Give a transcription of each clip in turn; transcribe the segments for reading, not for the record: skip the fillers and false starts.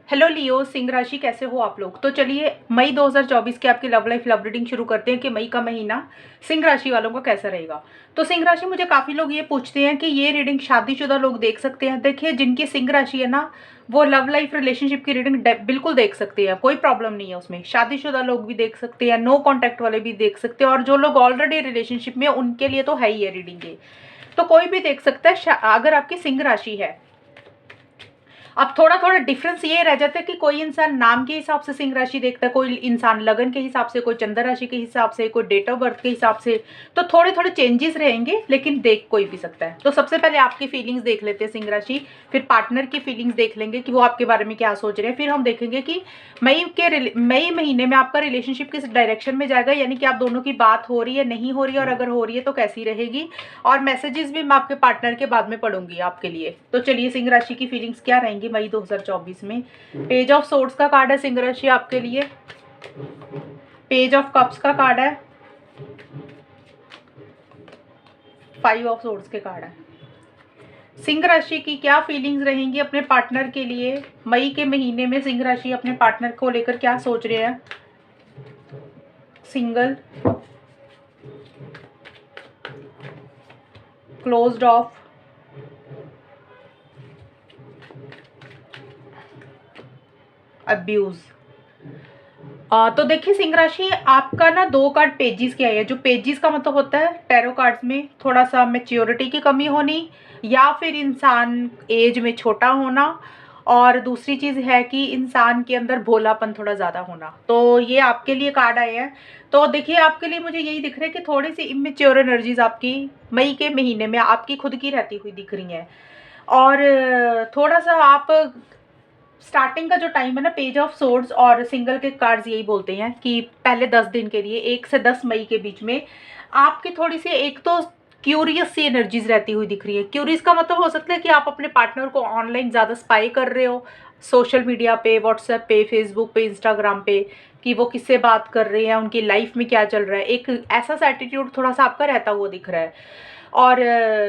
Hello लियो, सिंह राशि कैसे हो आप लोग। तो चलिए मई 2024 की आपकी लव लाइफ लव रीडिंग शुरू करते हैं कि मई का महीना सिंह राशि वालों का कैसा रहेगा। तो सिंह राशि, मुझे काफ़ी लोग ये पूछते हैं कि ये रीडिंग शादीशुदा लोग देख सकते हैं। देखिए, जिनकी सिंह राशि है ना, वो लव लाइफ रिलेशनशिप की रीडिंग बिल्कुल देख सकते हैं, कोई प्रॉब्लम नहीं है उसमें। शादीशुदा लोग भी देख सकते हैं, नो कॉन्टैक्ट वाले भी देख सकते हैं, और जो लोग ऑलरेडी रिलेशनशिप में उनके लिए तो है ही है रीडिंग ये। तो कोई भी देख सकता है अगर आपकी सिंह राशि है। अब थोड़ा थोड़ा डिफरेंस ये रह जाता है कि कोई इंसान नाम के हिसाब से सिंह राशि देखता है, कोई इंसान लगन के हिसाब से, कोई चंद्र राशि के हिसाब से, कोई डेट ऑफ बर्थ के हिसाब से। तो थोड़े थोड़े चेंजेस रहेंगे, लेकिन देख कोई भी सकता है। तो सबसे पहले आपकी फीलिंग्स देख लेते हैं सिंह राशि, फिर पार्टनर की फीलिंग्स देख लेंगे कि वो आपके बारे में क्या सोच रहे हैं। फिर हम देखेंगे कि मई महीने में आपका रिलेशनशिप किस डायरेक्शन में जाएगा, यानी कि आप दोनों की बात हो रही है, नहीं हो रही है, और अगर हो रही है तो कैसी रहेगी। और मैसेजेस भी मैं आपके पार्टनर के बाद में पढ़ूंगी आपके लिए। तो चलिए सिंह राशि की फीलिंग्स क्या रहेंगी मई 2024 में। पेज ऑफ सोर्ड्स का कार्ड है सिंह राशि आपके लिए, पेज ऑफ कप्स का कार्ड है, 5 ऑफ सोर्ड्स के कार्ड है। सिंह राशि की क्या फीलिंग्स रहेंगी अपने पार्टनर के लिए मई के महीने में। सिंह राशि अपने पार्टनर को लेकर क्या सोच रहे हैं। Single, closed of, abuse. तो देखिए सिंह राशि, आपका ना 2 कार्ड पेजिस के आए हैं। जो पेजिस का मतलब होता है टैरो कार्ड्स में थोड़ा सा मैच्योरिटी की कमी होनी, या फिर इंसान एज में छोटा होना, और दूसरी चीज़ है कि इंसान के अंदर भोलापन थोड़ा ज़्यादा होना। तो ये आपके लिए कार्ड आए हैं। तो देखिए आपके लिए मुझे यही दिख रहा है कि थोड़ी सी इमेच्योर एनर्जीज आपकी मई के महीने में आपकी खुद की रहती हुई दिख रही हैं। और थोड़ा सा आप स्टार्टिंग का जो टाइम है ना, पेज ऑफ सोर्ड्स और सिंगल के कार्ड्स यही बोलते हैं कि पहले 10 दिन के लिए 1 से 10 मई के बीच में आपकी थोड़ी सी एक तो क्यूरियस सी एनर्जीज रहती हुई दिख रही है। क्यूरियस का मतलब हो सकता है कि आप अपने पार्टनर को ऑनलाइन ज़्यादा स्पाई कर रहे हो, सोशल मीडिया पे, व्हाट्सएप पे, फेसबुक पे, इंस्टाग्राम पे, कि वो किससे बात कर रहे हैं, उनकी लाइफ में क्या चल रहा है। एक ऐसा सा एटीट्यूड थोड़ा सा आपका रहता हुआ दिख रहा है। और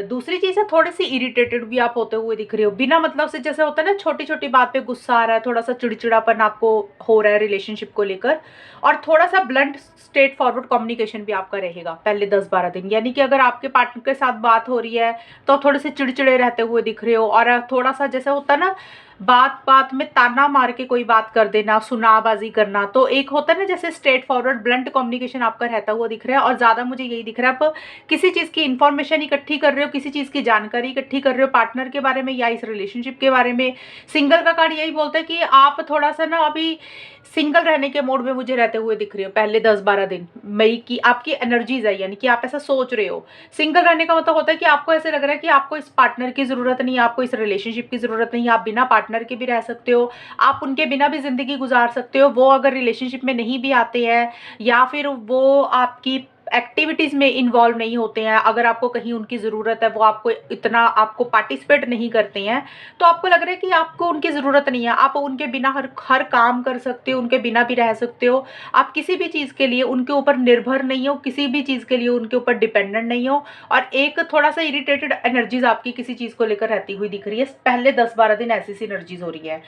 दूसरी चीज़ है, थोड़ी सी इरिटेटेड भी आप होते हुए दिख रहे हो, बिना मतलब से। जैसे होता है ना, छोटी छोटी बात पे गुस्सा आ रहा है, थोड़ा सा चिड़चिड़ापन आपको हो रहा है रिलेशनशिप को लेकर। और थोड़ा सा ब्लंट स्ट्रेट फॉरवर्ड कम्युनिकेशन भी आपका रहेगा पहले 10-12 दिन। यानी कि अगर आपके पार्टनर के साथ बात हो रही है तो थोड़े से चिड़चिड़े रहते हुए दिख रहे हो, और थोड़ा सा जैसे होता है ना, बात बात में ताना मार के कोई बात कर देना, सुनाबाजी करना। तो एक होता है ना, जैसे स्ट्रेट फॉरवर्ड ब्लंट कम्युनिकेशन आपका रहता हुआ दिख रहा है। और ज़्यादा मुझे यही दिख रहा है, आप किसी चीज़ की इन्फॉर्मेशन इकट्ठी कर रहे हो, किसी चीज़ की जानकारी इकट्ठी कर रहे हो पार्टनर के बारे में या इस रिलेशनशिप के बारे में। सिंगल का कार्ड यही बोलता है कि आप थोड़ा सा ना अभी सिंगल रहने के मोड में मुझे रहते हुए दिख रहे हो पहले 10-12 दिन मई की। आपकी एनर्जीज है, यानी कि आप ऐसा सोच रहे हो। सिंगल रहने का मतलब होता है कि आपको ऐसे लग रहा है कि आपको इस पार्टनर की ज़रूरत नहीं है, आपको इस रिलेशनशिप की ज़रूरत नहीं है, आप बिना पार्टनर के भी रह सकते हो, आप उनके बिना भी ज़िंदगी गुजार सकते हो। वो अगर रिलेशनशिप में नहीं भी आते हैं, या फिर वो आपकी एक्टिविटीज़ में इन्वॉल्व नहीं होते हैं, अगर आपको कहीं उनकी ज़रूरत है, वो आपको इतना आपको पार्टिसिपेट नहीं करते हैं, तो आपको लग रहा है कि आपको उनकी ज़रूरत नहीं है। आप उनके बिना हर हर काम कर सकते हो, उनके बिना भी रह सकते हो। आप किसी भी चीज़ के लिए उनके ऊपर निर्भर नहीं हो, किसी भी चीज़ के लिए उनके ऊपर डिपेंडेंट नहीं हो। और एक थोड़ा सा इरिटेटेड एनर्जीज आपकी किसी चीज़ को लेकर रहती हुई दिख रही है पहले 10-12 दिन, ऐसी सी एनर्जीज हो रही है।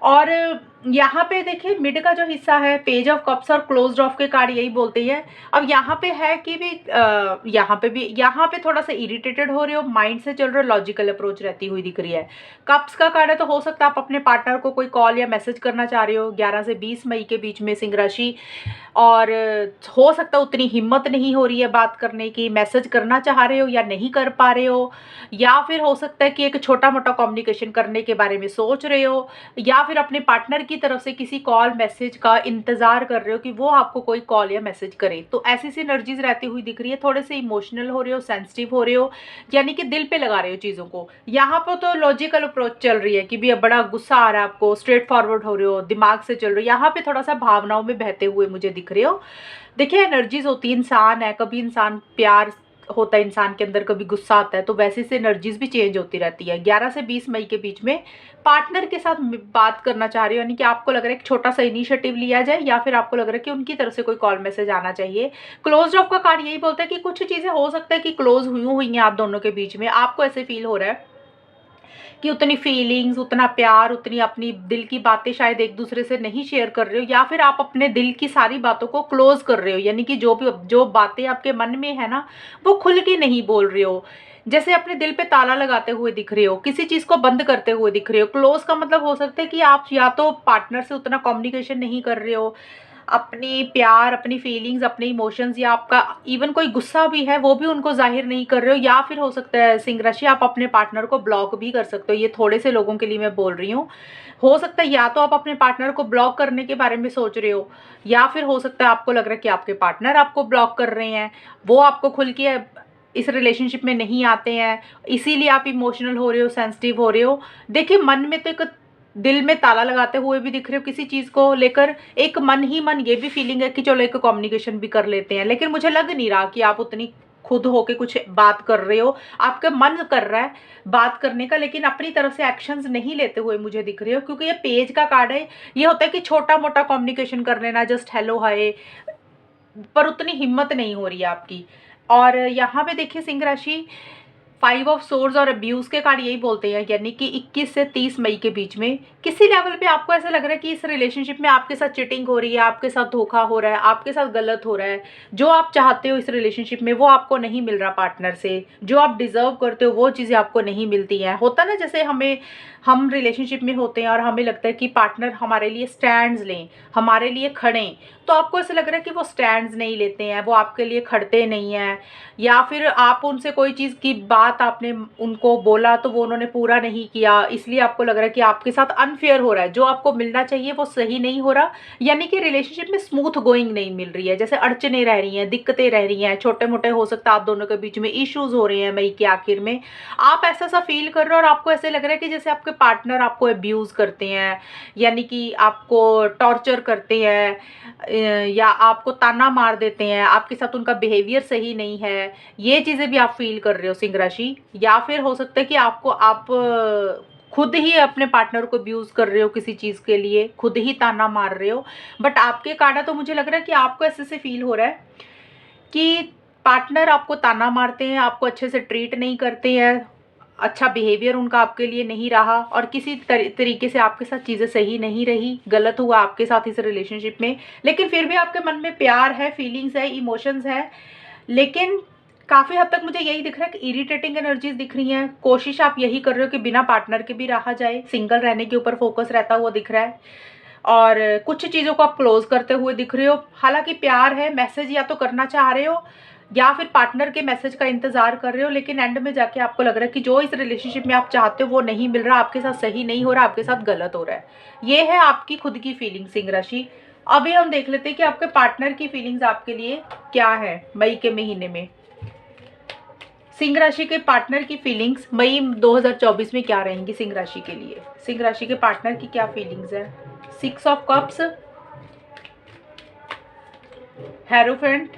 और यहाँ पे देखिए मिड का जो हिस्सा है, पेज ऑफ कप्स और क्लोज्ड ऑफ के कार्ड यही बोलते हैं। अब यहाँ पे है कि भी यहाँ पे थोड़ा सा इरिटेटेड हो रहे हो, माइंड से चल रहे हो, लॉजिकल अप्रोच रहती हुई दिख रही है। कप्स का कार्ड है, तो हो सकता है आप अपने पार्टनर को कोई कॉल या मैसेज करना चाह रहे हो 11 से 20 मई के बीच में सिंह राशि। और हो सकता है उतनी हिम्मत नहीं हो रही है बात करने की, मैसेज करना चाह रहे हो या नहीं कर पा रहे हो, या फिर हो सकता है कि एक छोटा मोटा कम्युनिकेशन करने के बारे में सोच रहे हो, या फिर अपने पार्टनर की तरफ से किसी कॉल मैसेज का इंतजार कर रहे हो कि वो आपको कोई कॉल या मैसेज करे। तो ऐसी सी एनर्जीज रहती हुई दिख रही है। थोड़े से इमोशनल हो रहे हो, सेंसिटिव हो रहे हो, यानी कि दिल पे लगा रहे हो चीज़ों को। यहाँ पर तो लॉजिकल अप्रोच चल रही है कि भी अब बड़ा गुस्सा आ रहा है आपको, स्ट्रेट फॉरवर्ड हो रहे हो, दिमाग से चल रहे हो। यहाँ पे थोड़ा सा भावनाओं में बहते हुए मुझे दिख रहे हो। देखिए एनर्जीज होती है, इंसान है, कभी इंसान प्यार होता है इंसान के अंदर, कभी गुस्सा आता है, तो वैसे से एनर्जीज भी चेंज होती रहती है। 11 से 20 मई के बीच में पार्टनर के साथ बात करना चाह रही हो, यानी कि आपको लग रहा है एक छोटा सा इनिशिएटिव लिया जाए, या फिर आपको लग रहा है कि उनकी तरफ से कोई कॉल मैसेज आना चाहिए। क्लोज ऑफ का कार्ड यही बोलता है कि कुछ चीज़ें हो सकता है कि क्लोज हुई हैं आप दोनों के बीच में। आपको ऐसे फील हो रहा है कि उतनी फीलिंग्स, उतना प्यार, उतनी अपनी दिल की बातें शायद एक दूसरे से नहीं शेयर कर रहे हो, या फिर आप अपने दिल की सारी बातों को क्लोज कर रहे हो, यानी कि जो बातें आपके मन में है ना, वो खुल के नहीं बोल रहे हो। जैसे अपने दिल पे ताला लगाते हुए दिख रहे हो, किसी चीज़ को बंद करते हुए दिख रहे हो। क्लोज का मतलब हो सकता है कि आप या तो पार्टनर से उतना कम्युनिकेशन नहीं कर रहे हो, अपनी प्यार, अपनी फीलिंग्स, अपने इमोशंस, या आपका इवन कोई गुस्सा भी है वो भी उनको ज़ाहिर नहीं कर रहे हो। या फिर हो सकता है सिंह राशि आप अपने पार्टनर को ब्लॉक भी कर सकते हो। ये थोड़े से लोगों के लिए मैं बोल रही हूँ। हो सकता है या तो आप अपने पार्टनर को ब्लॉक करने के बारे में सोच रहे हो, या फिर हो सकता है आपको लग रहा है कि आपके पार्टनर आपको ब्लॉक कर रहे हैं, वो आपको खुल के इस रिलेशनशिप में नहीं आते हैं, इसीलिए आप इमोशनल हो रहे हो, सेंसिटिव हो रहे हो। देखिए, मन में तो एक दिल में ताला लगाते हुए भी दिख रहे हो किसी चीज़ को लेकर, एक मन ही मन ये भी फीलिंग है कि चलो एक कम्युनिकेशन भी कर लेते हैं, लेकिन मुझे लग नहीं रहा कि आप उतनी खुद होके कुछ बात कर रहे हो। आपका मन कर रहा है बात करने का, लेकिन अपनी तरफ से एक्शंस नहीं लेते हुए मुझे दिख रहे हो, क्योंकि ये पेज का कार्ड है। ये होता है कि छोटा मोटा कम्युनिकेशन कर लेना, जस्ट हेलो हाय, पर उतनी हिम्मत नहीं हो रही है आपकी। और यहाँ पे देखिए सिंह राशि, 5 ऑफ सोर्ड्स और अब्यूज़ के कार्ड यही बोलते हैं, यानी कि 21 से 30 मई के बीच में किसी लेवल पे आपको ऐसा लग रहा है कि इस रिलेशनशिप में आपके साथ चीटिंग हो रही है, आपके साथ धोखा हो रहा है, आपके साथ गलत हो रहा है। जो आप चाहते हो इस रिलेशनशिप में वो आपको नहीं मिल रहा पार्टनर से, जो आप डिज़र्व करते हो वो चीज़ें आपको नहीं मिलती हैं। होता ना, जैसे हम रिलेशनशिप में होते हैं और हमें लगता है कि पार्टनर हमारे लिए स्टैंड्स लें, हमारे लिए खड़ें, तो आपको ऐसा लग रहा है कि वो स्टैंड्स नहीं लेते हैं, वो आपके लिए खड़ते नहीं हैं, या फिर आप उनसे कोई चीज़ की बात आपने उनको बोला तो वो उन्होंने पूरा नहीं किया, इसलिए आपको लग रहा है कि आपके साथ अनफेयर हो रहा है, जो आपको मिलना चाहिए वो सही नहीं हो रहा। यानी कि रिलेशनशिप में स्मूथ गोइंग नहीं मिल रही है, जैसे अड़चने रह रही हैं, दिक्कतें रह रही हैं, छोटे मोटे हो सकता है आप दोनों के बीच में इश्यूज हो रहे हैं मई के आखिर में। आप ऐसा सा फील कर रहे हो और आपको ऐसे लग रहा है कि जैसे आपके पार्टनर आपको अब्यूज़ करते हैं, यानी कि आपको टॉर्चर करते हैं, या आपको ताना मार देते हैं, आपके साथ उनका बिहेवियर सही नहीं है। ये चीज़ें भी आप फील कर रहे हो सिंह राशि। या फिर हो सकता है कि आप खुद ही अपने पार्टनर को अब्यूज़ कर रहे हो किसी चीज़ के लिए, खुद ही ताना मार रहे हो। बट आपके कार्ड तो मुझे लग रहा है कि आपको ऐसे से फील हो रहा है कि पार्टनर आपको ताना मारते हैं, आपको अच्छे से ट्रीट नहीं करते हैं, अच्छा बिहेवियर उनका आपके लिए नहीं रहा, और किसी तरीके से आपके साथ चीज़ें सही नहीं रही, गलत हुआ आपके साथ इस रिलेशनशिप में। लेकिन फिर भी आपके मन में प्यार है, फीलिंग्स है, इमोशंस है, लेकिन काफ़ी हद तक मुझे यही दिख रहा है कि इरिटेटिंग एनर्जीज दिख रही हैं। कोशिश आप यही कर रहे हो कि बिना पार्टनर के भी रहा जाए, सिंगल रहने के ऊपर फोकस रहता हुआ दिख रहा है, और कुछ चीज़ों को आप क्लोज करते हुए दिख रहे हो। हालांकि प्यार है, मैसेज या तो करना चाह रहे हो या फिर पार्टनर के मैसेज का इंतजार कर रहे हो, लेकिन एंड में जाके आपको लग रहा है कि जो इस रिलेशनशिप में आप चाहते हो वो नहीं मिल रहा, आपके साथ सही नहीं हो रहा, आपके साथ गलत हो रहा है। ये है आपकी खुद की फीलिंग सिंह राशि। अभी हम देख लेते हैं कि आपके पार्टनर की फीलिंग्स आपके लिए क्या है मई के महीने में। सिंह राशि के पार्टनर की फीलिंग्स मई 2024 में क्या रहेंगी सिंह राशि के लिए। सिंह राशि के पार्टनर की क्या फीलिंग्स है। 6 of cups, hierophant,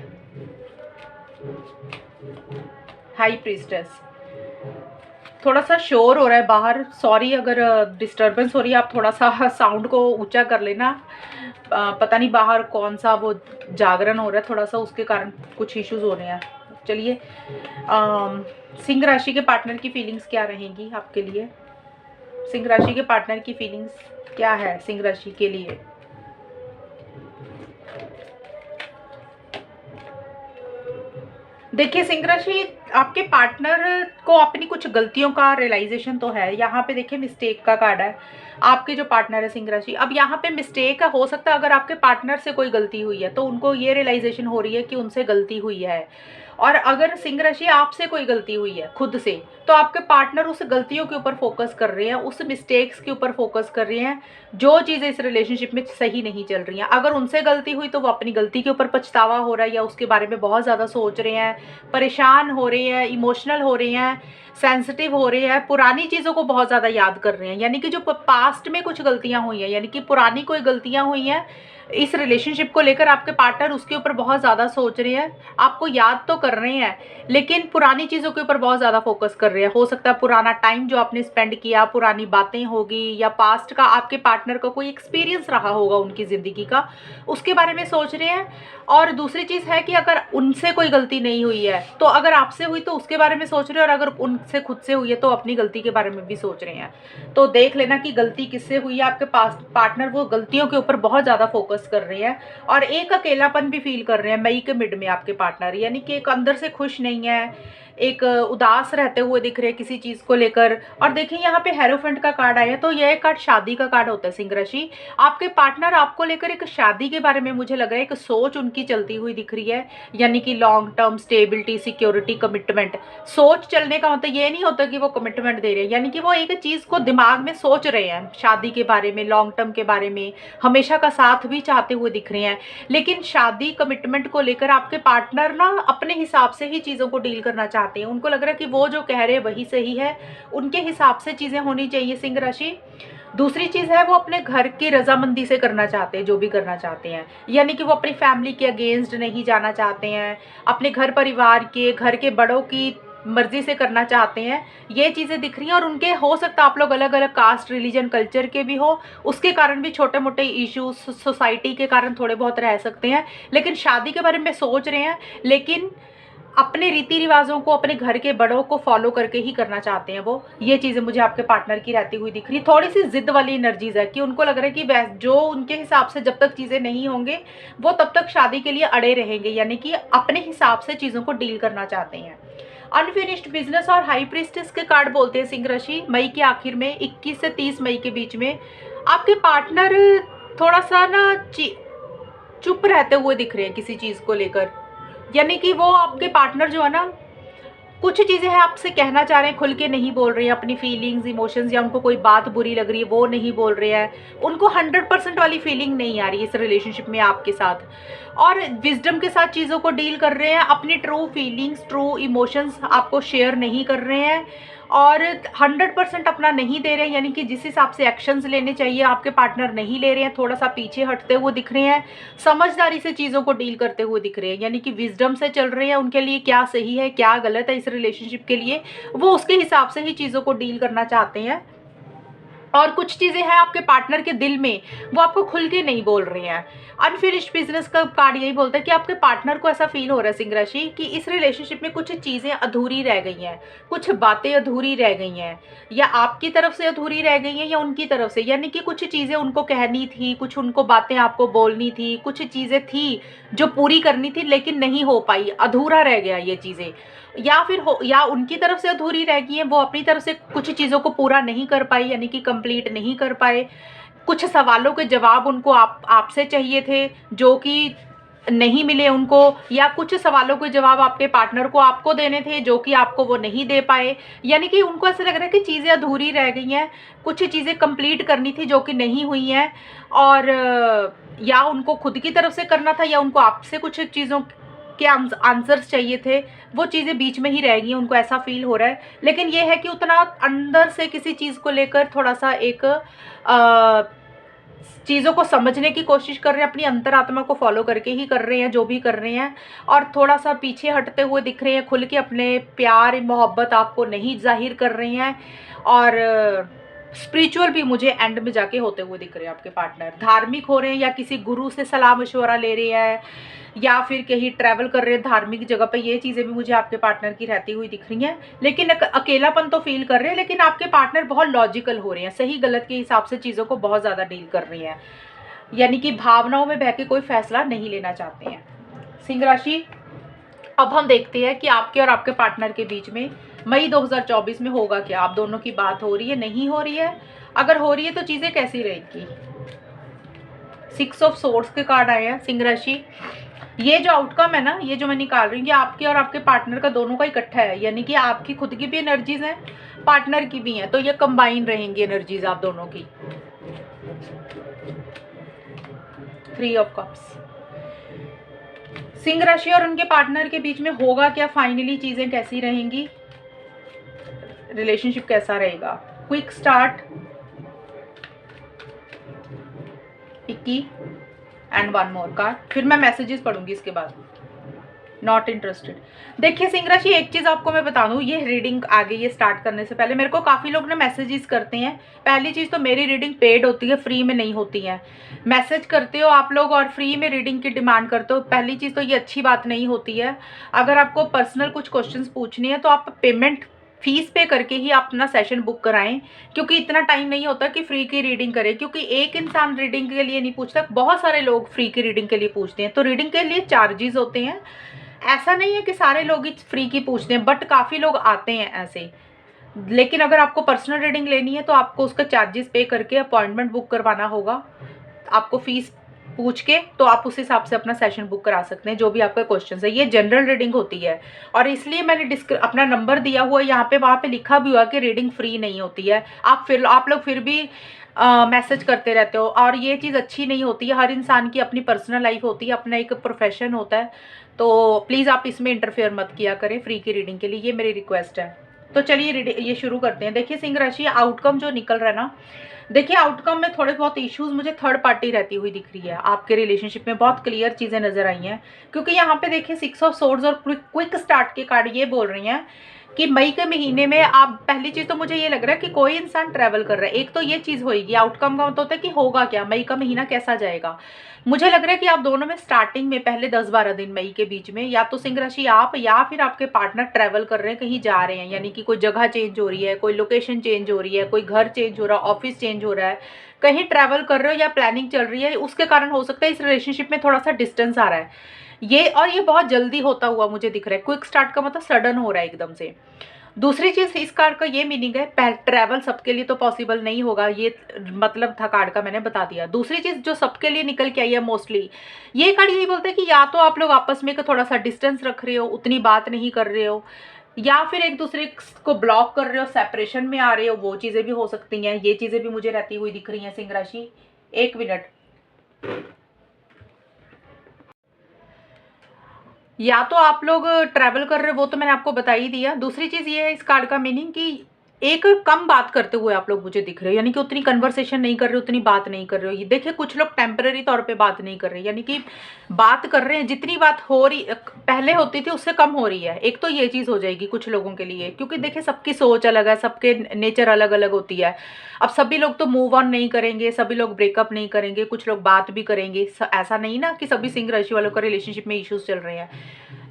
high priestess. थोड़ा सा शोर हो रहा है बाहर, सॉरी अगर डिस्टर्बेंस हो रही है, आप थोड़ा सा साउंड को ऊंचा कर लेना। पता नहीं बाहर कौन सा वो जागरण हो रहा है, थोड़ा सा उसके कारण कुछ इश्यूज हो रहे हैं। चलिए, सिंह राशि के पार्टनर की फीलिंग्स क्या रहेंगी आपके लिए। सिंह राशि के पार्टनर की फीलिंग्स क्या है सिंह राशि के लिए। देखिए सिंह राशि, आपके पार्टनर को अपनी कुछ गलतियों का रियलाइजेशन तो है। यहाँ पे देखिए मिस्टेक का कार्ड है। आपके जो पार्टनर है सिंह राशि, अब यहाँ पे मिस्टेक हो सकता है, अगर आपके पार्टनर से कोई गलती हुई है तो उनको ये रियलाइजेशन हो रही है कि उनसे गलती हुई है। और अगर सिंह राशि आपसे कोई गलती हुई है खुद से, तो आपके पार्टनर उस गलतियों के ऊपर फोकस कर रहे हैं, उस मिस्टेक्स के ऊपर फोकस कर रहे हैं, जो चीज़ें इस रिलेशनशिप में सही नहीं चल रही हैं। अगर उनसे गलती हुई तो वो अपनी गलती के ऊपर पछतावा हो रहा है, या उसके बारे में बहुत ज़्यादा सोच रहे हैं, परेशान हो रहे हैं, इमोशनल हो रहे हैं, सेंसिटिव हो रहे हैं, पुरानी चीज़ों को बहुत ज़्यादा याद कर रहे हैं। यानी कि जो पास्ट में कुछ गलतियाँ हुई हैं, यानी कि पुरानी कोई गलतियाँ हुई हैं इस रिलेशनशिप को लेकर, आपके पार्टनर उसके ऊपर बहुत ज़्यादा सोच रहे हैं, आपको याद तो कर रहे हैं, लेकिन पुरानी चीज़ों के ऊपर बहुत ज़्यादा फोकस कर रहे हैं। हो सकता है पुराना टाइम जो आपने स्पेंड किया, पुरानी बातें होगी, या पास्ट का आपके पार्टनर का कोई एक्सपीरियंस रहा होगा उनकी ज़िंदगी का, उसके बारे में सोच रहे हैं। और दूसरी चीज़ है कि अगर उनसे कोई गलती नहीं हुई है तो अगर आपसे हुई तो उसके बारे में सोच रहे हैं, और अगर उनसे खुद से हुई है तो अपनी गलती के बारे में भी सोच रहे हैं। तो देख लेना कि गलती किससे हुई है। आपके पास पार्टनर वो गलतियों के ऊपर बहुत ज़्यादा फोकस कर रहे हैं, और एक अकेलापन भी फील कर रहे हैं मई के मिड में आपके पार्टनर, यानी कि एक अंदर से खुश नहीं है, एक उदास रहते हुए दिख रहे हैं किसी चीज़ को लेकर। और देखिए यहाँ पे हेरोफेंट का कार्ड आया, तो यह कार्ड शादी का कार्ड होता है सिंह राशि। आपके पार्टनर आपको लेकर एक शादी के बारे में मुझे लग रहा है एक सोच उनकी चलती हुई दिख रही है, यानी कि long term stability, security, commitment. सोच चलने का मतलब ये नहीं होता कि वो कमिटमेंट दे रहे हैं, यानी कि वो एक चीज़ को दिमाग में सोच रहे हैं, शादी के बारे में, लॉन्ग टर्म के बारे में, हमेशा का साथ भी चाहते हुए दिख रहे हैं। लेकिन शादी कमिटमेंट को लेकर आपके पार्टनर ना अपने हिसाब से ही चीज़ों को डील करना चाहते हैं। उनको लग रहा है कि वो जो कह रहे हैं वही सही है, उनके हिसाब से चीज़ें होनी चाहिए सिंह राशि। दूसरी चीज़ है वो अपने घर की रजामंदी से करना चाहते हैं जो भी करना चाहते हैं, यानी कि वो अपनी फैमिली के अगेंस्ट नहीं जाना चाहते हैं, अपने घर परिवार के, घर के बड़ों की मर्जी से करना चाहते हैं। ये चीज़ें दिख रही हैं। और उनके हो सकता है आप लोग अलग अलग कास्ट, रिलीजन, कल्चर के भी हो, उसके कारण भी छोटे मोटे इश्यूज सोसाइटी के कारण थोड़े बहुत रह सकते हैं। लेकिन शादी के बारे में सोच रहे हैं, लेकिन अपने रीति रिवाजों को, अपने घर के बड़ों को फॉलो करके ही करना चाहते हैं वो। ये चीज़ें मुझे आपके पार्टनर की रहती हुई दिख रही। थोड़ी सी जिद वाली एनर्जीज है कि उनको लग रहा है कि जो उनके हिसाब से जब तक चीज़ें नहीं होंगे वो तब तक शादी के लिए अड़े रहेंगे, यानी कि अपने हिसाब से चीज़ों को डील करना चाहते हैं। अनफिनिश्ड बिजनेस और हाई प्रिस्टेस के कार्ड बोलते हैं सिंह राशि। मई के आखिर में 21 से 30 मई के बीच में आपके पार्टनर थोड़ा सा ना चुप रहते हुए दिख रहे हैं किसी चीज़ को लेकर, यानी कि वो आपके पार्टनर जो है ना, कुछ चीज़ें हैं आपसे कहना चाह रहे हैं, खुल के नहीं बोल रहे हैं अपनी फीलिंग्स, इमोशंस, या उनको कोई बात बुरी लग रही है वो नहीं बोल रहे हैं। उनको 100% वाली फीलिंग नहीं आ रही है इस रिलेशनशिप में आपके साथ, और विजडम के साथ चीज़ों को डील कर रहे हैं। अपनी ट्रू फीलिंग्स, ट्रू इमोशंस आपको शेयर नहीं कर रहे हैं, और 100% अपना नहीं दे रहे हैं, यानी कि जिस हिसाब से एक्शंस लेने चाहिए आपके पार्टनर नहीं ले रहे हैं, थोड़ा सा पीछे हटते हुए दिख रहे हैं, समझदारी से चीज़ों को डील करते हुए दिख रहे हैं, यानी कि विजडम से चल रहे हैं। उनके लिए क्या सही है क्या गलत है इस रिलेशनशिप के लिए, वो उसके हिसाब से ही चीज़ों को डील करना चाहते हैं। और कुछ चीज़ें हैं आपके पार्टनर के दिल में, वो आपको खुल के नहीं बोल रहे हैं। अनफिनिश्ड बिजनेस का कार्ड यही बोलता है कि आपके पार्टनर को ऐसा फील हो रहा है सिंह राशि कि इस रिलेशनशिप में कुछ चीज़ें अधूरी रह गई हैं, कुछ बातें अधूरी रह गई हैं, या आपकी तरफ से अधूरी रह गई हैं या उनकी तरफ से, यानी कि कुछ चीज़ें उनको कहनी थी, कुछ उनको बातें आपको बोलनी थी, कुछ चीज़ें थी जो पूरी करनी थी लेकिन नहीं हो पाई, अधूरा रह गया ये चीज़ें, या फिर या उनकी तरफ से अधूरी रह गई हैं, वो अपनी तरफ से कुछ चीज़ों को पूरा नहीं कर पाई, यानी कि कंप्लीट नहीं कर पाए। कुछ सवालों के जवाब उनको आपसे चाहिए थे जो कि नहीं मिले उनको, या कुछ सवालों के जवाब आपके पार्टनर को आपको देने थे जो कि आपको वो नहीं दे पाए, यानी कि उनको ऐसा लग रहा है कि चीज़ें अधूरी रह गई हैं, कुछ चीज़ें कंप्लीट करनी थी जो कि नहीं हुई हैं, और या उनको खुद की तरफ से करना था, या उनको आपसे कुछ चीज़ों के आंसर्स चाहिए थे, वो चीज़ें बीच में ही रह गई हैं, उनको ऐसा फील हो रहा है। लेकिन ये है कि उतना अंदर से किसी चीज़ को लेकर थोड़ा सा एक चीज़ों को समझने की कोशिश कर रहे हैं, अपनी अंतरात्मा को फॉलो करके ही कर रहे हैं जो भी कर रहे हैं, और थोड़ा सा पीछे हटते हुए दिख रहे हैं, खुल के अपने प्यार मोहब्बत आपको नहीं जाहिर कर रहे हैं, और स्पिरिचुअल भी मुझे एंड में जाके होते हुए दिख रहे हैं आपके पार्टनर। धार्मिक हो रहे हैं, या किसी गुरु से सलाह मशवरा ले रहे हैं, या फिर कहीं ट्रैवल कर रहे हैं धार्मिक जगह पे, ये चीज़ें भी मुझे आपके पार्टनर की रहती हुई दिख रही हैं। लेकिन अकेलापन तो फील कर रहे हैं, लेकिन आपके पार्टनर बहुत लॉजिकल हो रहे हैं, सही गलत के हिसाब से चीज़ों को बहुत ज़्यादा डील कर रही हैं, यानी कि भावनाओं में बह के कोई फैसला नहीं लेना चाहते हैं सिंह राशि। अब हम देखते हैं कि आपके और आपके पार्टनर के बीच में मई 2024 में होगा क्या। आप दोनों की बात हो रही है, नहीं हो रही है? अगर हो रही है तो चीज़ें कैसी रहेगी? 6 ऑफ सोर्ड्स के कार्ड आए हैं सिंह राशि। ये जो आउटकम है ना, ये जो मैं निकाल रही हूँ, ये आपके और आपके पार्टनर का दोनों का इकट्ठा है, यानी कि आपकी खुद की भी एनर्जीज हैं, पार्टनर की भी हैं, तो ये कंबाइन रहेंगी एनर्जीज आप दोनों की। 3 ऑफ कप्स। सिंह राशि और उनके पार्टनर के बीच में होगा क्या, फाइनली चीजें कैसी रहेंगी, रिलेशनशिप कैसा रहेगा? Quick start, picky, and one more card. फिर मैं मैसेजेस पढ़ूंगी इसके बाद। Not interested. देखिए सिंह राशि, एक चीज़ आपको मैं बता दूँ, ये रीडिंग आगे ये स्टार्ट करने से पहले मेरे को काफ़ी लोग ना मैसेजेस करते हैं। पहली चीज़ तो मेरी रीडिंग पेड होती है, फ्री में नहीं होती है। मैसेज करते हो आप लोग और फ्री में रीडिंग की डिमांड करते हो, पहली चीज़ तो ये अच्छी बात नहीं होती है। अगर आपको पर्सनल कुछ क्वेश्चंस पूछनी है तो आप पेमेंट फीस पे करके ही आप अपना सेशन बुक कराएं, क्योंकि इतना टाइम नहीं होता कि फ्री की रीडिंग करें, क्योंकि एक इंसान रीडिंग के लिए नहीं पूछता, बहुत सारे लोग फ्री की रीडिंग के लिए पूछते हैं। तो रीडिंग के लिए चार्जेस होते हैं, ऐसा नहीं है कि सारे लोग ही फ्री की पूछते हैं, बट काफ़ी लोग आते हैं ऐसे। लेकिन अगर आपको पर्सनल रीडिंग लेनी है तो आपको उसका चार्जेस पे करके अपॉइंटमेंट बुक करवाना होगा। आपको फीस पूछ के तो आप उस हिसाब से अपना सेशन बुक करा सकते हैं, जो भी आपका क्वेश्चन है। ये जनरल रीडिंग होती है, और इसलिए मैंने अपना नंबर दिया हुआ है यहाँ पे, वहाँ पे लिखा भी हुआ कि रीडिंग फ्री नहीं होती है। आप लोग फिर भी मैसेज करते रहते हो, और ये चीज़ अच्छी नहीं होती है। हर इंसान की अपनी पर्सनल लाइफ होती है, अपना एक प्रोफेशन होता है, तो प्लीज़ आप इसमें इंटरफेयर मत किया करें फ्री की रीडिंग के लिए, ये मेरी रिक्वेस्ट है। तो चलिए ये शुरू करते हैं। देखिए सिंह राशि, आउटकम जो निकल रहा है ना, देखिए आउटकम में थोड़े बहुत इश्यूज मुझे थर्ड पार्टी रहती हुई दिख रही है। आपके रिलेशनशिप में बहुत क्लियर चीज़ें नजर आई हैं, क्योंकि यहाँ पे देखिए 6 ऑफ सोर्ड्स और क्विक स्टार्ट के कार्ड ये बोल रही हैं कि मई के महीने में आप, पहली चीज़ तो मुझे ये लग रहा है कि कोई इंसान ट्रैवल कर रहा है। एक तो ये चीज़ होगी, आउटकम का मतलब होता है कि होगा क्या, मई का महीना कैसा जाएगा। मुझे लग रहा है कि आप दोनों में स्टार्टिंग में पहले 10-12 दिन मई के बीच में, या तो सिंह राशि आप या फिर आपके पार्टनर ट्रैवल कर रहे हैं, कहीं जा रहे हैं, यानी कि कोई जगह चेंज हो रही है, कोई लोकेशन चेंज हो रही है, कोई घर चेंज हो रहा है, ऑफिस चेंज हो रहा है, कहीं ट्रैवल कर रहे हो या प्लानिंग चल रही है। उसके कारण हो सकता है इस रिलेशनशिप में थोड़ा सा डिस्टेंस आ रहा है ये, और ये बहुत जल्दी होता हुआ मुझे दिख रहा है। क्विक स्टार्ट का मतलब सडन हो रहा है एकदम से। दूसरी चीज़ इस कार्ड का ये मीनिंग है, ट्रैवल सबके लिए तो पॉसिबल नहीं होगा, ये मतलब था कार्ड का, मैंने बता दिया। दूसरी चीज़ जो सबके लिए निकल के आई है मोस्टली, ये कार्ड यही बोलता है कि या तो आप लोग आपस में थोड़ा सा डिस्टेंस रख रहे हो, उतनी बात नहीं कर रहे हो, या फिर एक दूसरे को ब्लॉक कर रहे हो, सेपरेशन में आ रहे हो, वो चीज़ें भी हो सकती हैं। ये चीज़ें भी मुझे रहती हुई दिख रही हैं सिंह राशि। एक मिनट, या तो आप लोग ट्रैवल कर रहे हो, वो तो मैंने आपको बता ही दिया। दूसरी चीज़ ये है इस कार्ड का मीनिंग कि एक कम बात करते हुए आप लोग मुझे दिख रहे हो, यानी कि उतनी कन्वर्सेशन नहीं कर रहे हो, उतनी बात नहीं कर रहे हो। ये देखिए कुछ लोग टेम्पररी तौर पे बात नहीं कर रहे, यानी कि बात कर रहे हैं, जितनी बात हो रही पहले होती थी उससे कम हो रही है। एक तो ये चीज़ हो जाएगी कुछ लोगों के लिए, क्योंकि देखिए सबकी सोच अलग है, सबके नेचर अलग अलग होती है। अब सभी लोग तो मूव ऑन नहीं करेंगे, सभी लोग ब्रेकअप नहीं करेंगे, कुछ लोग बात भी करेंगे। ऐसा नहीं ना कि सभी सिंह राशि वालों का रिलेशनशिप में इश्यूज चल रहे हैं।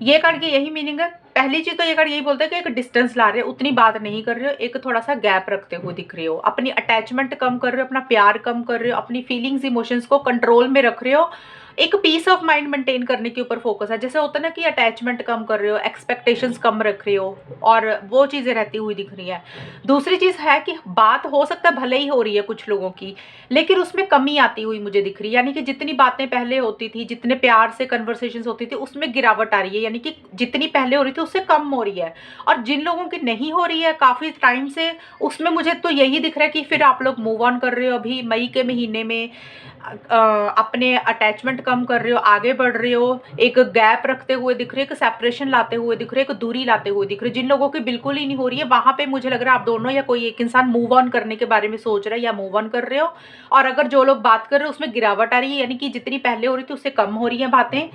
ये कार्ड की यही मीनिंग है। पहली चीज तो ये कार्ड यही बोलता है कि एक डिस्टेंस ला रहे हो, उतनी बात नहीं कर रहे हो, एक थोड़ा सा गैप रखते हुए दिख रहे हो, अपनी अटैचमेंट कम कर रहे हो, अपना प्यार कम कर रहे हो, अपनी फीलिंग्स इमोशंस को कंट्रोल में रख रहे हो, एक पीस ऑफ माइंड मेंटेन करने के ऊपर फोकस है। जैसे होता है ना कि अटैचमेंट कम कर रहे हो, एक्सपेक्टेशंस कम रख रहे हो, और वो चीज़ें रहती हुई दिख रही हैं। दूसरी चीज़ है कि बात हो सकता है भले ही हो रही है कुछ लोगों की, लेकिन उसमें कमी आती हुई मुझे दिख रही है, यानी कि जितनी बातें पहले होती थी, जितने प्यार से कन्वर्सेशंस होती थी, उसमें गिरावट आ रही है, यानी कि जितनी पहले हो रही थी उससे कम हो रही है। और जिन लोगों की नहीं हो रही है काफ़ी टाइम से, उसमें मुझे तो यही दिख रहा है कि फिर आप लोग मूव ऑन कर रहे हो अभी मई के महीने में, अपने अटैचमेंट कम कर रहे हो, आगे बढ़ रहे हो, एक गैप रखते हुए दिख रहे हो, एक सेपरेशन लाते हुए दिख रहे हो, एक दूरी लाते हुए दिख रहे हो। जिन लोगों की बिल्कुल ही नहीं हो रही है, वहां पे मुझे लग रहा है आप दोनों या कोई एक इंसान मूव ऑन करने के बारे में सोच रहा है या मूव ऑन कर रहे हो। और अगर जो लोग बात कर रहे हो उसमें गिरावट आ रही है, यानी कि जितनी पहले हो रही थी उससे कम हो रही है बातें।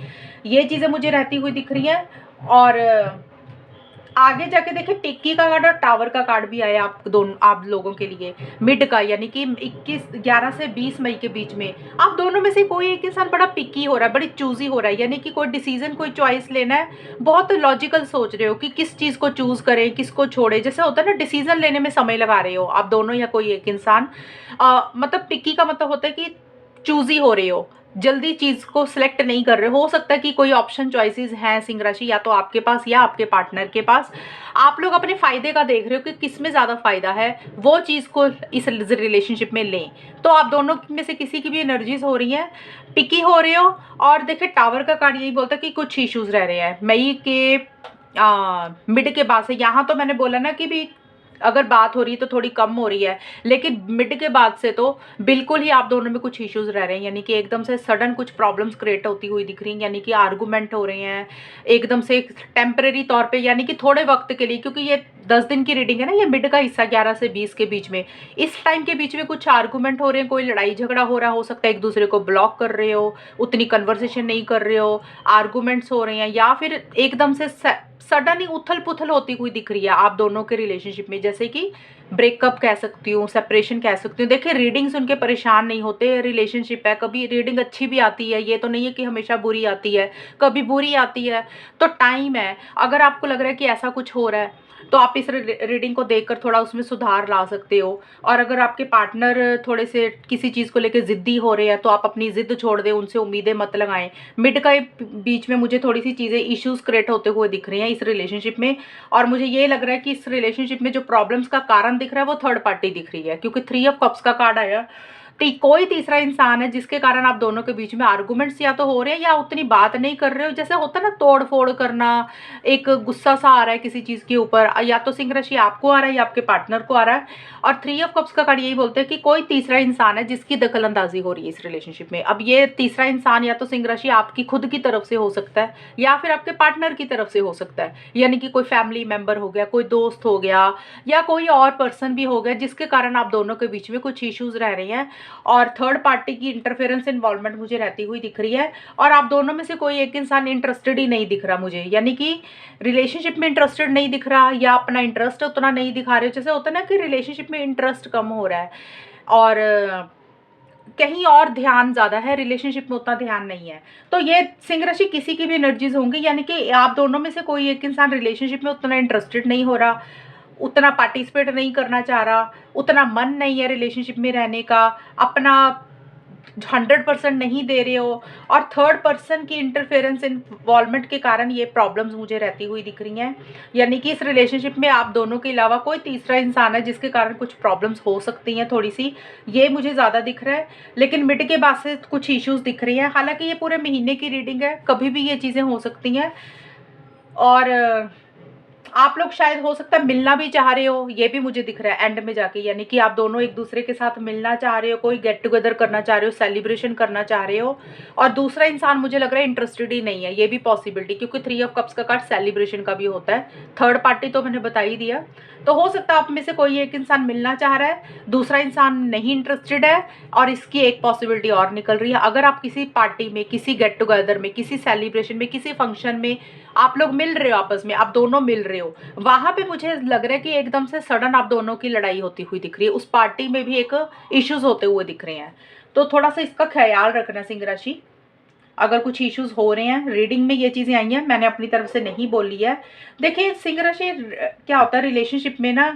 ये चीजें मुझे रहती हुई दिख रही है। और आगे जाके देखिए टिक्की का कार्ड और टावर का कार्ड भी आया आप लोगों के लिए मिड का, यानी कि 11 से 20 मई के बीच में आप दोनों में से कोई एक इंसान बड़ा पिकी हो रहा है, बड़ी चूजी हो रहा है, यानी कि कोई डिसीजन, कोई चॉइस लेना है, बहुत लॉजिकल सोच रहे हो कि किस चीज़ को चूज करें, किसको छोड़े। जैसे होता है ना डिसीजन लेने में समय लगा रहे हो आप दोनों या कोई एक इंसान। मतलब पिकी का मतलब होता है कि चूजी हो रहे हो, जल्दी चीज को सिलेक्ट नहीं कर रहे हो सकता है कि कोई ऑप्शन चॉइसेस हैं सिंह राशि, या तो आपके पास या आपके पार्टनर के पास। आप लोग अपने फायदे का देख रहे हो कि किस में ज्यादा फायदा है, वो चीज को इस रिलेशनशिप में लें। तो आप दोनों में से किसी की भी एनर्जीज हो रही हैं, पिकी हो रहे हो। और देखिए टावर का कार्ड यही बोलता है कि कुछ इश्यूज रह रहे हैं मई के मिड के बाद से। यहाँ तो मैंने बोला ना कि भी अगर बात हो रही है तो थोड़ी कम हो रही है, लेकिन मिड के बाद से तो बिल्कुल ही आप दोनों में कुछ इश्यूज रह रहे हैं, यानी कि एकदम से सडन कुछ प्रॉब्लम्स क्रिएट होती हुई दिख रही हैं, यानी कि आर्गूमेंट हो रहे हैं एकदम से टेम्परेरी तौर पे, यानी कि थोड़े वक्त के लिए, क्योंकि ये 10 दिन की रीडिंग है ना, ये मिड का हिस्सा 11 से 20 के बीच में, इस टाइम के बीच में कुछ आर्गूमेंट हो रहे हैं, कोई लड़ाई झगड़ा हो रहा हो सकता है, एक दूसरे को ब्लॉक कर रहे हो, उतनी कन्वर्सेशन नहीं कर रहे हो, आर्गूमेंट्स हो रहे हैं, या फिर एकदम से सडन ही उथल पुथल होती हुई दिख रही है आप दोनों के रिलेशनशिप में, जैसे कि ब्रेकअप कह सकती हूँ, सेपरेशन कह सकती हूँ। देखिए रीडिंग से उनके परेशान नहीं होते, रिलेशनशिप है, कभी रीडिंग अच्छी भी आती है, ये तो नहीं है कि हमेशा बुरी आती है, कभी बुरी आती है, तो टाइम है। अगर आपको लग रहा है कि ऐसा कुछ हो रहा है तो आप इस रीडिंग को देखकर थोड़ा उसमें सुधार ला सकते हो। और अगर आपके पार्टनर थोड़े से किसी चीज़ को लेकर ज़िद्दी हो रहे हैं तो आप अपनी ज़िद छोड़ दें, उनसे उम्मीदें मत लगाएं। मिड का बीच में मुझे थोड़ी सी चीज़ें इश्यूज़ क्रिएट होते हुए दिख रही हैं इस रिलेशनशिप में, और मुझे ये लग रहा है कि इस रिलेशनशिप में जो प्रॉब्लम्स का कारण दिख रहा है वो थर्ड पार्टी दिख रही है, क्योंकि 3 ऑफ कप्स का कार्ड आया, तो कोई तीसरा इंसान है जिसके कारण आप दोनों के बीच में आर्गुमेंट्स या तो हो रहे हैं या उतनी बात नहीं कर रहे हो। जैसे होता है ना तोड़ फोड़ करना, एक गुस्सा सा आ रहा है किसी चीज़ के ऊपर, या तो सिंह राशि आपको आ रहा है या आपके पार्टनर को आ रहा है। और 3 ऑफ कप्स का कार्ड यही बोलते हैं कि कोई तीसरा इंसान है जिसकी दखल अंदाजी हो रही है इस रिलेशनशिप में। अब ये तीसरा इंसान या तो सिंह राशि आपकी खुद की तरफ से हो सकता है या फिर आपके पार्टनर की तरफ से हो सकता है, यानी कि कोई फैमिली मेंबर हो गया, कोई दोस्त हो गया, या कोई और पर्सन भी हो गया जिसके कारण आप दोनों के बीच में कुछ इश्यूज रह रही हैं और थर्ड पार्टी की इंटरफेरेंस इन्वॉल्वमेंट मुझे रहती हुई दिख रही है। और आप दोनों में से कोई एक इंसान इंटरेस्टेड ही नहीं दिख रहा मुझे, यानी कि रिलेशनशिप में इंटरेस्टेड नहीं दिख रहा, या अपना इंटरेस्ट उतना नहीं दिखा रहे हो। जैसे होता है ना कि रिलेशनशिप में इंटरेस्ट कम हो रहा है और कहीं और ध्यान ज़्यादा है, रिलेशनशिप में उतना ध्यान नहीं है। तो ये सिंह राशि किसी की भी एनर्जीज होंगी, यानी कि आप दोनों में से कोई एक इंसान रिलेशनशिप में उतना इंटरेस्टेड नहीं हो रहा, उतना पार्टिसिपेट नहीं करना चाह रहा, उतना मन नहीं है रिलेशनशिप में रहने का, अपना 100% नहीं दे रहे हो, और थर्ड पर्सन की इंटरफेरेंस इन्वॉल्वमेंट के कारण ये प्रॉब्लम्स मुझे रहती हुई दिख रही हैं। यानी कि इस रिलेशनशिप में आप दोनों के अलावा कोई तीसरा इंसान है जिसके कारण कुछ प्रॉब्लम्स हो सकती हैं थोड़ी सी, ये मुझे ज़्यादा दिख रहा है। लेकिन मिड के बाद से कुछ इश्यूज़ दिख रही हैं, हालांकि ये पूरे महीने की रीडिंग है, कभी भी ये चीज़ें हो सकती हैं। और आप लोग शायद हो सकता है मिलना भी चाह रहे हो, ये भी मुझे दिख रहा है एंड में जाके, यानी कि आप दोनों एक दूसरे के साथ मिलना चाह रहे हो, कोई गेट टुगेदर करना चाह रहे हो, सेलिब्रेशन करना चाह रहे हो, और दूसरा इंसान मुझे लग रहा है इंटरेस्टेड ही नहीं है, ये भी पॉसिबिलिटी, क्योंकि 3 ऑफ कप्स का कार्ड सेलिब्रेशन का भी होता है। थर्ड पार्टी तो मैंने बता ही दिया। तो हो सकता है आप में से कोई एक इंसान मिलना चाह रहा है, दूसरा इंसान नहीं इंटरेस्टेड है, और इसकी एक पॉसिबिलिटी और निकल रही है। अगर आप किसी पार्टी में, किसी गेट टुगेदर में, किसी सेलिब्रेशन में, किसी फंक्शन में आप लोग मिल रहे हो, आपस में आप दोनों मिल रहे हो, वहां पे मुझे लग रहा है कि एकदम से सडन आप दोनों की लड़ाई होती हुई दिख रही है, उस पार्टी में भी एक इश्यूज होते हुए दिख रहे हैं। तो थोड़ा सा इसका ख्याल रखना सिंह राशि, अगर कुछ इश्यूज हो रहे हैं। रीडिंग में ये चीज़ें आई हैं, मैंने अपनी तरफ से नहीं बोली है। देखिए सिंह राशि, क्या होता है रिलेशनशिप में ना,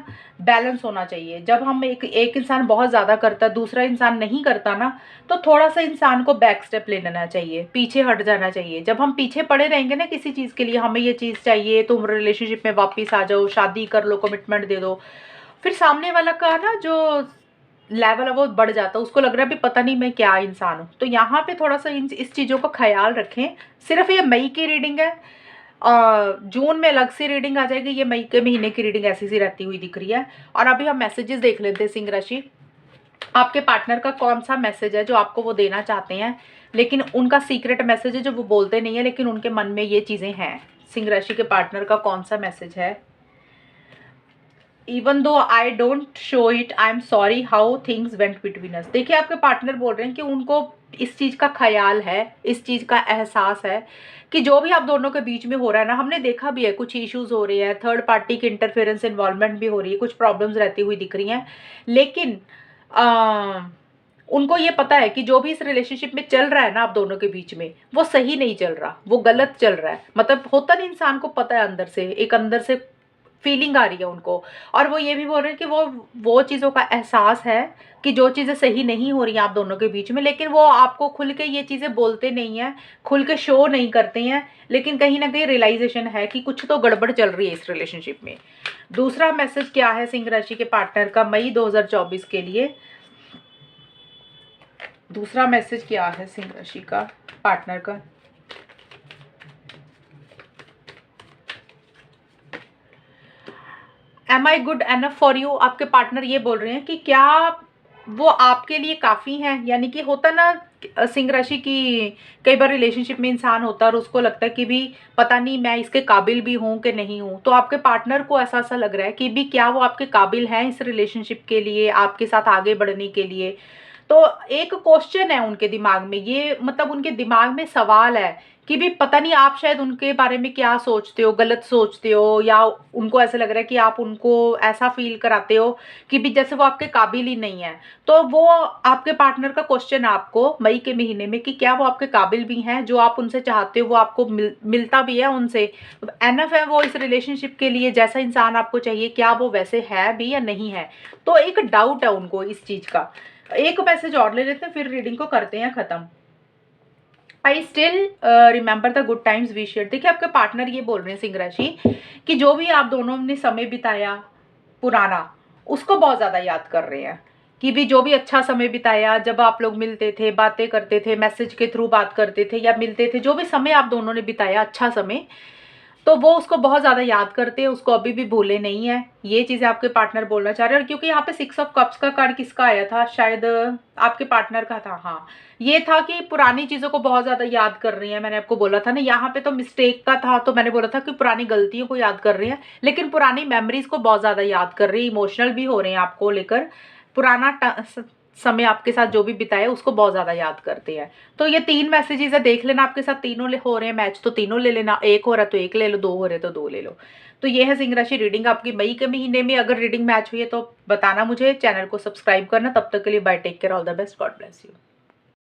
बैलेंस होना चाहिए। जब हम एक इंसान बहुत ज़्यादा करता है, दूसरा इंसान नहीं करता ना, तो थोड़ा सा इंसान को बैक स्टेप ले लेना चाहिए, पीछे हट जाना चाहिए। जब हम पीछे पड़े रहेंगे ना किसी चीज़ के लिए, हमें ये चीज़ चाहिए, तुम रिलेशनशिप में वापस आ जाओ, शादी कर लो, कमिटमेंट दे दो, फिर सामने वाला का ना जो लेवल है वो बढ़ जाता है, उसको लग रहा है भी पता नहीं मैं क्या इंसान हूँ। तो यहाँ पे थोड़ा सा इस चीज़ों का ख्याल रखें। सिर्फ ये मई की रीडिंग है, जून में अलग से रीडिंग आ जाएगी। ये मई के महीने की रीडिंग ऐसी सी रहती हुई दिख रही है। और अभी हम मैसेजेस देख लेते हैं सिंह राशि, आपके पार्टनर का कौन सा मैसेज है जो आपको वो देना चाहते हैं, लेकिन उनका सीक्रेट मैसेज है जो वो बोलते नहीं है, लेकिन उनके मन में ये चीज़ें हैं। सिंह राशि के पार्टनर का कौन सा मैसेज है? Even though I don't show it, I am sorry how things went between us. देखिए आपके पार्टनर बोल रहे हैं कि उनको इस चीज़ का ख्याल है, इस चीज़ का एहसास है कि जो भी आप दोनों के बीच में हो रहा है ना, हमने देखा भी है कुछ इश्यूज हो रही है, थर्ड पार्टी की इंटरफेरेंस इन्वॉल्वमेंट भी हो रही है, कुछ प्रॉब्लम्स रहती हुई दिख रही हैं, लेकिन उनको ये पता है कि जो भी इस रिलेशनशिप में चल रहा है ना आप दोनों के बीच में, वो सही नहीं चल रहा, वो गलत चल रहा है। मतलब होता नहीं, इंसान को पता है, अंदर से एक अंदर से फीलिंग आ रही है उनको। और वो ये भी बोल रहे हैं कि वो चीज़ों का एहसास है कि जो चीज़ें सही नहीं हो रही हैं आप दोनों के बीच में, लेकिन वो आपको खुल के ये चीज़ें बोलते नहीं हैं, खुल के शो नहीं करते हैं, लेकिन कहीं ना कहीं रियलाइजेशन है कि कुछ तो गड़बड़ चल रही है इस रिलेशनशिप में। दूसरा मैसेज क्या है सिंह राशि के पार्टनर का मई 2024 के लिए? दूसरा मैसेज क्या है सिंह राशि का पार्टनर का? Am I good enough for you, आपके पार्टनर ये बोल रहे हैं कि क्या वो आपके लिए काफ़ी हैं, यानी कि होता ना सिंह राशि की कई बार रिलेशनशिप में इंसान होता है और उसको लगता है कि भी पता नहीं मैं इसके काबिल भी हूँ कि नहीं हूँ, तो आपके पार्टनर को ऐसा ऐसा लग रहा है कि भी क्या वो आपके काबिल हैं इस रिलेशनशिप के लिए, आपके साथ आगे बढ़ने के लिए। तो एक क्वेश्चन है उनके दिमाग में, ये मतलब उनके दिमाग में सवाल है कि भी पता नहीं आप शायद उनके बारे में क्या सोचते हो, गलत सोचते हो, या उनको ऐसा लग रहा है कि आप उनको ऐसा फील कराते हो कि भी जैसे वो आपके काबिल ही नहीं है। तो वो आपके पार्टनर का क्वेश्चन है आपको मई के महीने में कि क्या वो आपके काबिल भी हैं, जो आप उनसे चाहते हो वो आपको मिलता भी है उनसे, एनफ है वो इस रिलेशनशिप के लिए, जैसा इंसान आपको चाहिए क्या वो वैसे है भी या नहीं है। तो एक डाउट है उनको इस चीज़ का। एक मैसेज और ले लेते हैं फिर रीडिंग को करते हैं ख़त्म। I still remember the good times we share. देखिए आपके पार्टनर ये बोल रहे हैं सिंह राशि कि जो भी आप दोनों ने समय बिताया पुराना, उसको बहुत ज़्यादा याद कर रहे हैं कि भी जो भी अच्छा समय बिताया, जब आप लोग मिलते थे, बातें करते थे, मैसेज के थ्रू बात करते थे या मिलते थे, जो भी समय आप दोनों ने बिताया अच्छा समय, तो वो उसको बहुत ज़्यादा याद करते हैं, उसको अभी भी भूले नहीं है। ये चीज़ें आपके पार्टनर बोलना चाह रहे हैं। और क्योंकि यहाँ पे 6 ऑफ कप्स का कार्ड किसका आया था, शायद आपके पार्टनर का था। हाँ, ये था कि पुरानी चीज़ों को बहुत ज़्यादा याद कर रही हैं। मैंने आपको बोला था ना, यहाँ पे तो मिस्टेक का था, तो मैंने बोला था कि पुरानी गलतियों को याद कर रही हैं, लेकिन पुरानी मेमोरीज को बहुत ज़्यादा याद कर रही है, इमोशनल भी हो रहे हैं आपको लेकर। पुराना समय आपके साथ जो भी बिताया उसको बहुत ज़्यादा याद करते हैं। तो ये 3 मैसेजेस है, देख लेना आपके साथ तीनों हो रहे हैं मैच तो तीनों ले लेना, एक हो रहा है तो एक ले लो, 2 हो रहे तो 2 ले लो। तो ये है सिंह राशि रीडिंग आपकी मई के महीने में। अगर रीडिंग मैच हुई है तो बताना मुझे, चैनल को सब्सक्राइब करना। तब तक के लिए bye, take care, all the best, God bless you.